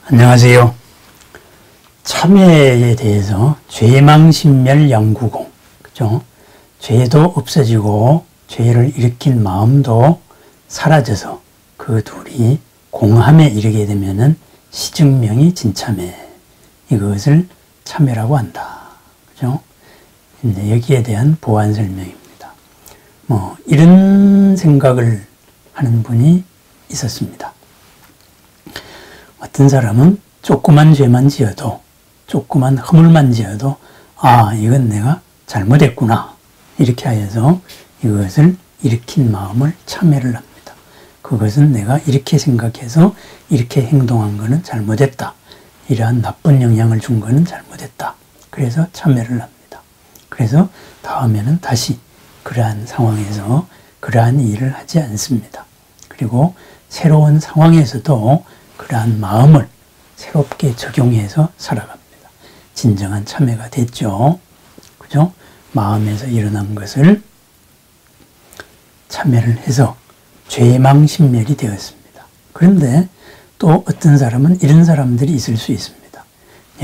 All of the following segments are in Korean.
안녕하세요. 참회에 대해서 죄망신멸양구공, 그죠? 죄도 없어지고 죄를 일으킨 마음도 사라져서 그 둘이 공함에 이르게 되면은 시증명이 진참회, 이것을 참회라고 한다. 그죠? 이제 여기에 대한 보완 설명입니다. 이런 생각을 하는 분이 있었습니다. 어떤 사람은 조그만 죄만 지어도, 조그만 허물만 지어도, 이건 내가 잘못했구나, 이렇게 하여서 이것을 일으킨 마음을 참회를 합니다. 그것은 내가 이렇게 생각해서 이렇게 행동한 것은 잘못했다, 이러한 나쁜 영향을 준 것은 잘못했다, 그래서 참회를 합니다. 그래서 다음에는 다시 그러한 상황에서 그러한 일을 하지 않습니다. 그리고 새로운 상황에서도 그러한 마음을 새롭게 적용해서 살아갑니다. 진정한 참회가 됐죠. 그죠? 마음에서 일어난 것을 참회를 해서 죄망신멸이 되었습니다. 그런데 또 어떤 사람은 이런 사람들이 있을 수 있습니다.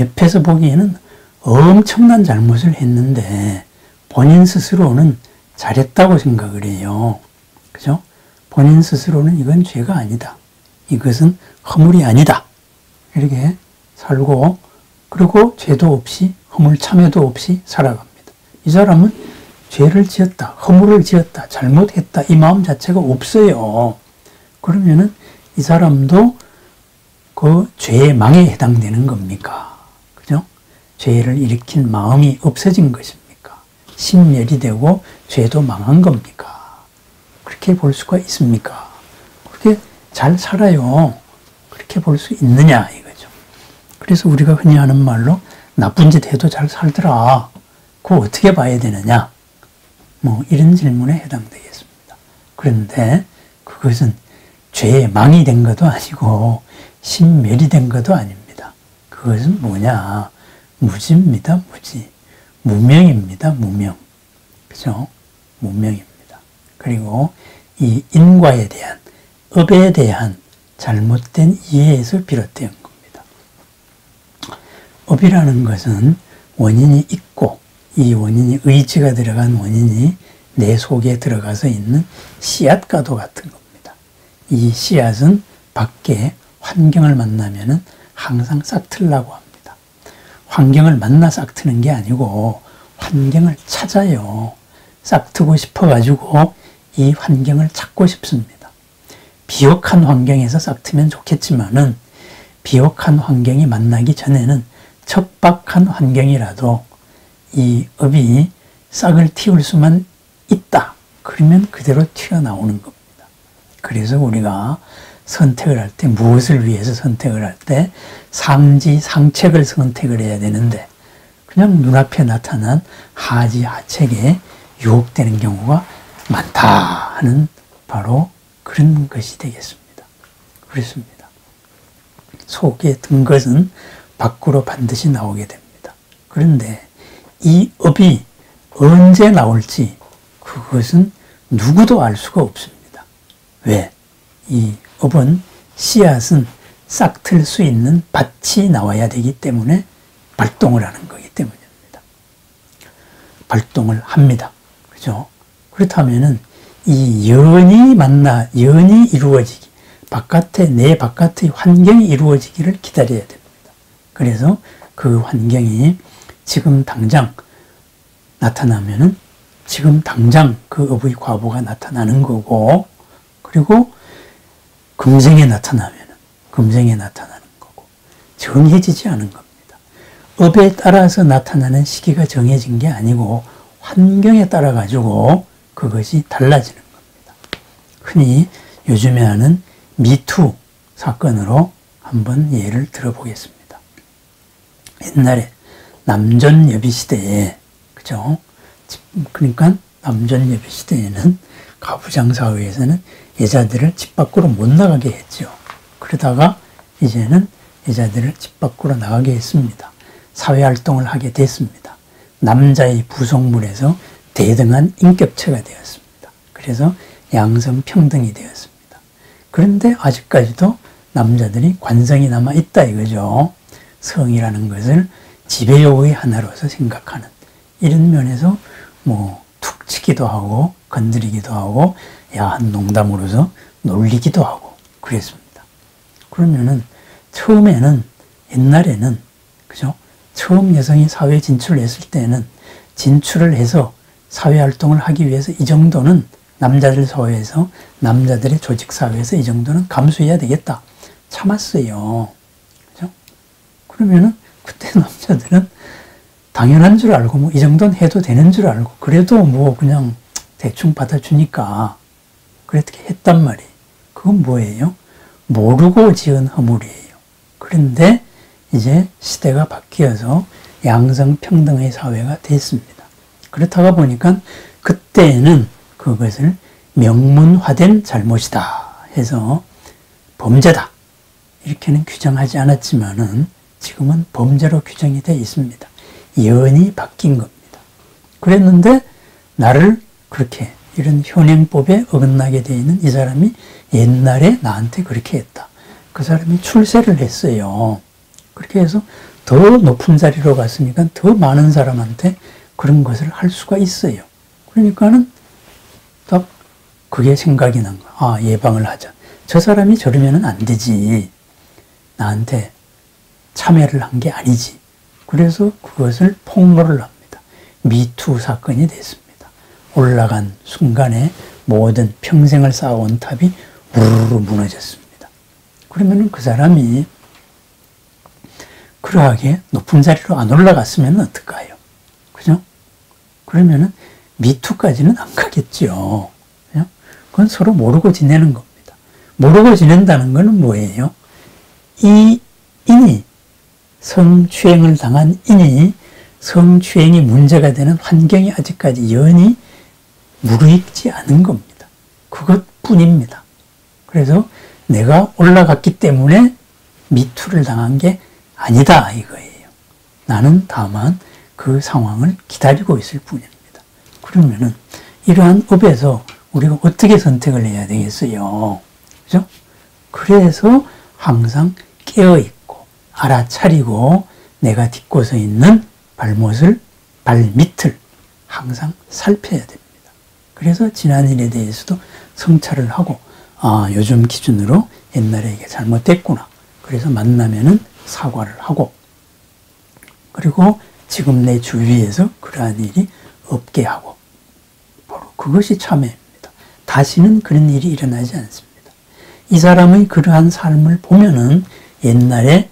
옆에서 보기에는 엄청난 잘못을 했는데 본인 스스로는 잘했다고 생각을 해요. 그죠? 본인 스스로는 이건 죄가 아니다, 이것은 허물이 아니다, 이렇게 살고, 그리고 죄도 없이 허물 참회도 없이 살아갑니다. 이 사람은 죄를 지었다, 허물을 지었다, 잘못했다, 이 마음 자체가 없어요. 그러면은 이 사람도 그 죄의 망에 해당되는 겁니까? 그죠? 죄를 일으킨 마음이 없어진 것입니까? 신멸이 되고 죄도 망한 겁니까? 그렇게 볼 수가 있습니까? 그렇게 잘 살아요. 그렇게 볼 수 있느냐, 이거죠. 그래서 우리가 흔히 하는 말로 나쁜 짓 해도 잘 살더라, 그거 어떻게 봐야 되느냐, 이런 질문에 해당되겠습니다. 그런데 그것은 죄의 망이 된 것도 아니고 신멸이 된 것도 아닙니다. 그것은 뭐냐? 무지입니다, 무지. 무명입니다, 무명. 그죠? 무명입니다. 그리고 이 인과에 대한, 업에 대한 잘못된 이해에서 비롯된 겁니다. 업이라는 것은 원인이 있고, 이 원인이 의지가 들어간 원인이 내 속에 들어가서 있는 씨앗과도 같은 겁니다. 이 씨앗은 밖에 환경을 만나면은 항상 싹트려고 합니다. 환경을 만나 싹트는 게 아니고 환경을 찾아요. 싹트고 싶어가지고 이 환경을 찾고 싶습니다. 비옥한 환경에서 싹트면 좋겠지만은 비옥한 환경이 만나기 전에는 척박한 환경이라도 이 업이 싹을 틔울 수만 있다, 그러면 그대로 튀어나오는 겁니다. 그래서 우리가 선택을 할 때, 무엇을 위해서 선택을 할 때 상지, 상책을 선택을 해야 되는데 그냥 눈앞에 나타난 하지, 하책에 유혹되는 경우가 많다 하는 바로 그런 것이 되겠습니다. 그렇습니다. 속에 든 것은 밖으로 반드시 나오게 됩니다. 그런데 이 업이 언제 나올지 그것은 누구도 알 수가 없습니다. 왜? 이 업은, 씨앗은 싹틀 수 있는 밭이 나와야 되기 때문에 발동을 하는 거기 때문입니다. 발동을 합니다. 그죠? 그렇다면은 이 연이 이루어지기, 내 바깥의 환경이 이루어지기를 기다려야 됩니다. 그래서 그 환경이 지금 당장 나타나면은 지금 당장 그 업의 과보가 나타나는 거고, 그리고 금생에 나타나면은 금생에 나타나는 거고, 정해지지 않은 겁니다. 업에 따라서 나타나는 시기가 정해진 게 아니고 환경에 따라 가지고 그것이 달라지는 겁니다. 흔히 요즘에 하는 미투 사건으로 한번 예를 들어보겠습니다. 옛날에 남존여비 시대에, 그죠? 그러니까 남존여비 시대에는 가부장사회에서는 여자들을 집 밖으로 못 나가게 했죠. 그러다가 이제는 여자들을 집 밖으로 나가게 했습니다. 사회활동을 하게 됐습니다. 남자의 부속물에서 대등한 인격체가 되었습니다. 그래서 양성평등이 되었습니다. 그런데 아직까지도 남자들이 관성이 남아있다 이거죠. 성이라는 것을 지배욕의 하나로서 생각하는 이런 면에서 뭐 툭 치기도 하고 건드리기도 하고 야한 농담으로서 놀리기도 하고 그랬습니다. 그러면은 처음에는 옛날에는 그죠? 처음 여성이 사회에 진출했을 때는 진출을 해서 사회활동을 하기 위해서 이 정도는 남자들 사회에서 남자들의 조직사회에서 이 정도는 감수해야 되겠다. 참았어요. 그죠? 그러면은 그때 남자들은 당연한 줄 알고 뭐 이 정도는 해도 되는 줄 알고 그래도 뭐 그냥 대충 받아주니까 그렇게 했단 말이에요. 그건 뭐예요? 모르고 지은 허물이에요. 그런데 이제 시대가 바뀌어서 양성평등의 사회가 됐습니다. 그렇다가 보니까 그때는 그것을 명문화된 잘못이다 해서 범죄다 이렇게는 규정하지 않았지만은 지금은 범죄로 규정이 되어 있습니다. 예언이 바뀐 겁니다. 그랬는데 나를 그렇게 이런 현행법에 어긋나게 되어 있는 이 사람이 옛날에 나한테 그렇게 했다. 그 사람이 출세를 했어요. 그렇게 해서 더 높은 자리로 갔으니까 더 많은 사람한테 그런 것을 할 수가 있어요. 그러니까는 딱 그게 생각이 난 거야. 아, 예방을 하자. 저 사람이 저러면 안 되지. 나한테 참여를 한 게 아니지. 그래서 그것을 폭로를 합니다. 미투 사건이 됐습니다. 올라간 순간에 모든 평생을 쌓아온 탑이 우르르 무너졌습니다. 그러면 그 사람이 그러하게 높은 자리로 안 올라갔으면 어떨까요? 그죠? 그러면은 미투까지는 안 가겠죠. 그죠? 그건 서로 모르고 지내는 겁니다. 모르고 지낸다는 것은 뭐예요? 이 인이 성추행을 당한 인이 성추행이 문제가 되는 환경이 아직까지 연히 무르익지 않은 겁니다. 그것뿐입니다. 그래서 내가 올라갔기 때문에 미투를 당한 게 아니다 이거예요. 나는 다만 그 상황을 기다리고 있을 뿐입니다. 그러면은 이러한 업에서 우리가 어떻게 선택을 해야 되겠어요? 그죠? 그래서 항상 깨어있고 알아차리고 내가 딛고 서 있는 발밑을 항상 살펴야 됩니다. 그래서 지난 일에 대해서도 성찰을 하고 아, 요즘 기준으로 옛날에 이게 잘못됐구나. 그래서 만나면은 사과를 하고 그리고 지금 내 주위에서 그러한 일이 없게 하고 바로 그것이 참회입니다. 다시는 그런 일이 일어나지 않습니다. 이 사람의 그러한 삶을 보면은 옛날에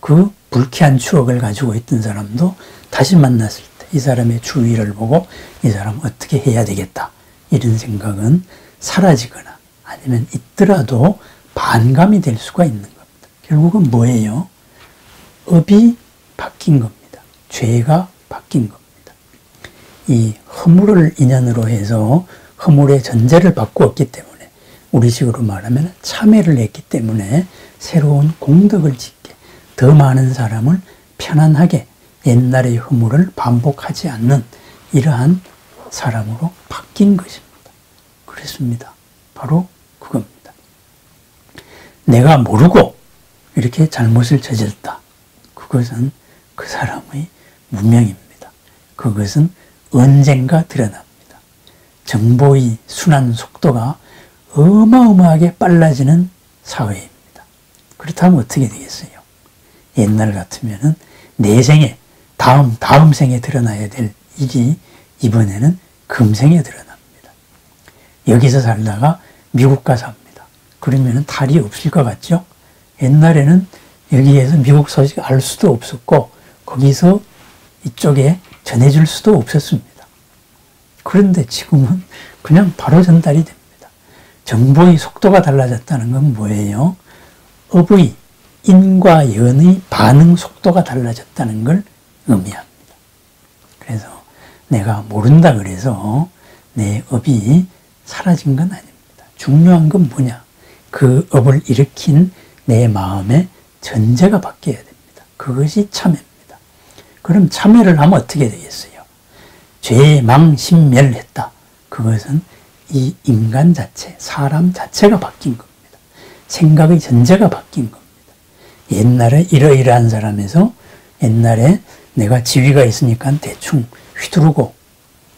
그 불쾌한 추억을 가지고 있던 사람도 다시 만났을 때 이 사람의 주위를 보고 이 사람 어떻게 해야 되겠다 이런 생각은 사라지거나 아니면 있더라도 반감이 될 수가 있는 겁니다. 결국은 뭐예요? 업이 바뀐 겁니다. 죄가 바뀐 겁니다. 이 허물을 인연으로 해서 허물의 전제를 바꾸었기 때문에 우리식으로 말하면 참회를 했기 때문에 새로운 공덕을 짓게 더 많은 사람을 편안하게 옛날의 허물을 반복하지 않는 이러한 사람으로 바뀐 것입니다. 그렇습니다. 바로 그겁니다. 내가 모르고 이렇게 잘못을 저질렀다. 그것은 그 사람의 무명입니다. 그것은 언젠가 드러납니다. 정보의 순환 속도가 어마어마하게 빨라지는 사회입니다. 그렇다면 어떻게 되겠어요? 옛날 같으면은 내 생에 다음 생에 드러나야 될 일이 이번에는 금생에 드러납니다. 여기서 살다가 미국 가서 합니다. 그러면은 탈이 없을 것 같죠? 옛날에는 여기에서 미국 소식 알 수도 없었고 거기서 이쪽에 전해줄 수도 없었습니다. 그런데 지금은 그냥 바로 전달이 됩니다. 정보의 속도가 달라졌다는 건 뭐예요? 업의 인과 연의 반응 속도가 달라졌다는 걸 의미합니다. 그래서 내가 모른다 그래서 내 업이 사라진 건 아닙니다. 중요한 건 뭐냐? 그 업을 일으킨 내 마음의 전제가 바뀌어야 됩니다. 그것이 참회입니다. 그럼 참회를 하면 어떻게 되겠어요? 죄망신멸했다. 그것은 이 인간 자체, 사람 자체가 바뀐 겁니다. 생각의 전제가 바뀐 겁니다. 옛날에 이러이러한 사람에서 옛날에 내가 지위가 있으니까 대충 휘두르고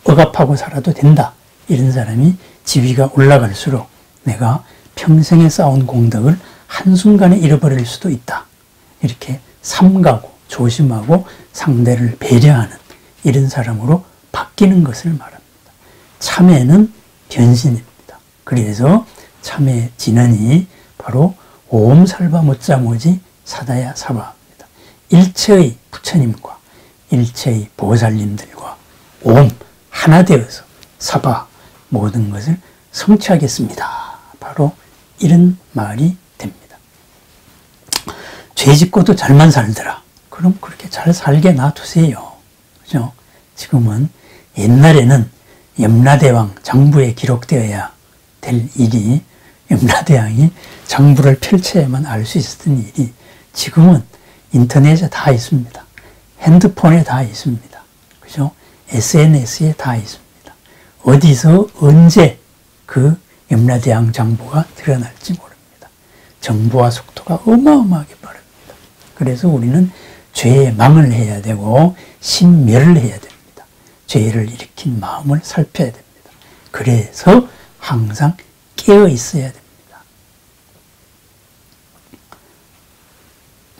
억압하고 살아도 된다. 이런 사람이 지위가 올라갈수록 내가 평생에 쌓은 공덕을 한순간에 잃어버릴 수도 있다. 이렇게 삼가고 조심하고 상대를 배려하는 이런 사람으로 바뀌는 것을 말합니다. 참회는 변신입니다. 그래서 참회 진언이 바로 옴 살바 못자모지 사다야 사바입니다. 일체의 부처님과 일체의 보살님들과 옴 하나 되어서 사바 모든 것을 성취하겠습니다. 바로 이런 말이 됩니다. 죄 짓고도 잘만 살더라. 그럼 그렇게 잘 살게 놔두세요. 그죠? 지금은 옛날에는 염라대왕 장부에 기록되어야 될 일이 염라대왕이 장부를 펼쳐야만 알 수 있었던 일이 지금은 인터넷에 다 있습니다. 핸드폰에 다 있습니다. 그죠? SNS에 다 있습니다. 어디서 언제 그 염라대왕 장부가 드러날지 모릅니다. 정보와 속도가 어마어마하게 빠릅니다. 그래서 우리는 죄의 망을 해야 되고 신멸을 해야 됩니다. 죄를 일으킨 마음을 살펴야 됩니다. 그래서 항상 깨어 있어야 됩니다.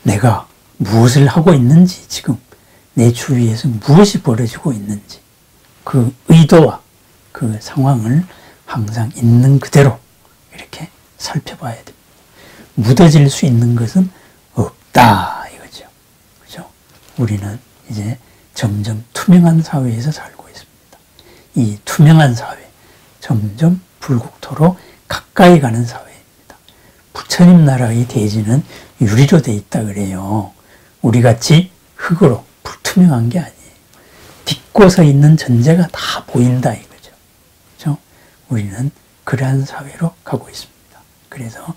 내가 무엇을 하고 있는지, 지금 내 주위에서 무엇이 벌어지고 있는지 그 의도와 그 상황을 항상 있는 그대로 이렇게 살펴봐야 됩니다. 묻어질 수 있는 것은 없다 이거죠. 그죠? 우리는 이제 점점 투명한 사회에서 살고 있습니다. 이 투명한 사회, 점점 불국토로 가까이 가는 사회입니다. 부처님 나라의 대지는 유리로 돼 있다 그래요. 우리같이 흙으로 불투명한 게 아니에요. 딛고 서 있는 전제가 다 보인다 이거죠. 그렇죠? 우리는 그러한 사회로 가고 있습니다. 그래서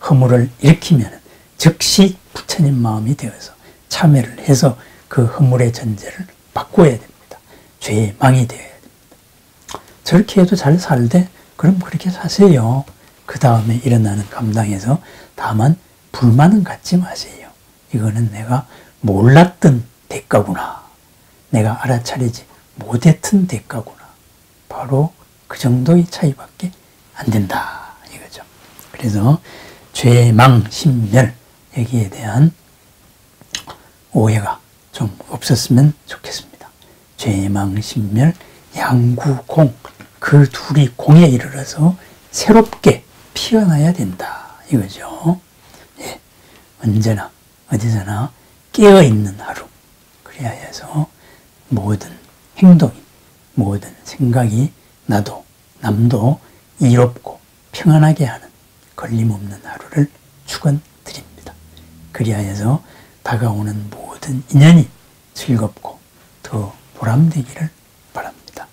허물을 일으키면 즉시 부처님 마음이 되어서 참회를 해서 그 허물의 전제를 바꿔야 됩니다. 죄의 망이 되어야 됩니다. 저렇게 해도 잘 살되 그럼 그렇게 사세요. 그 다음에 일어나는 감당에서 다만 불만은 갖지 마세요. 이거는 내가 몰랐던 대가구나. 내가 알아차리지 못했던 대가구나. 바로 그 정도의 차이밖에 안 된다 이거죠. 그래서 죄망 신멸 여기에 대한 오해가 좀 없었으면 좋겠습니다. 죄망 신멸 양구공 그 둘이 공에 이르러서 새롭게 피어나야 된다 이거죠. 예, 언제나 어디서나 깨어있는 하루 그래야 해서 모든 행동이 모든 생각이 나도 남도 이롭고 평안하게 하는 걸림없는 하루를 축원드립니다. 그리하여서 다가오는 모든 인연이 즐겁고 더 보람되기를 바랍니다.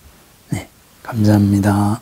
네, 감사합니다.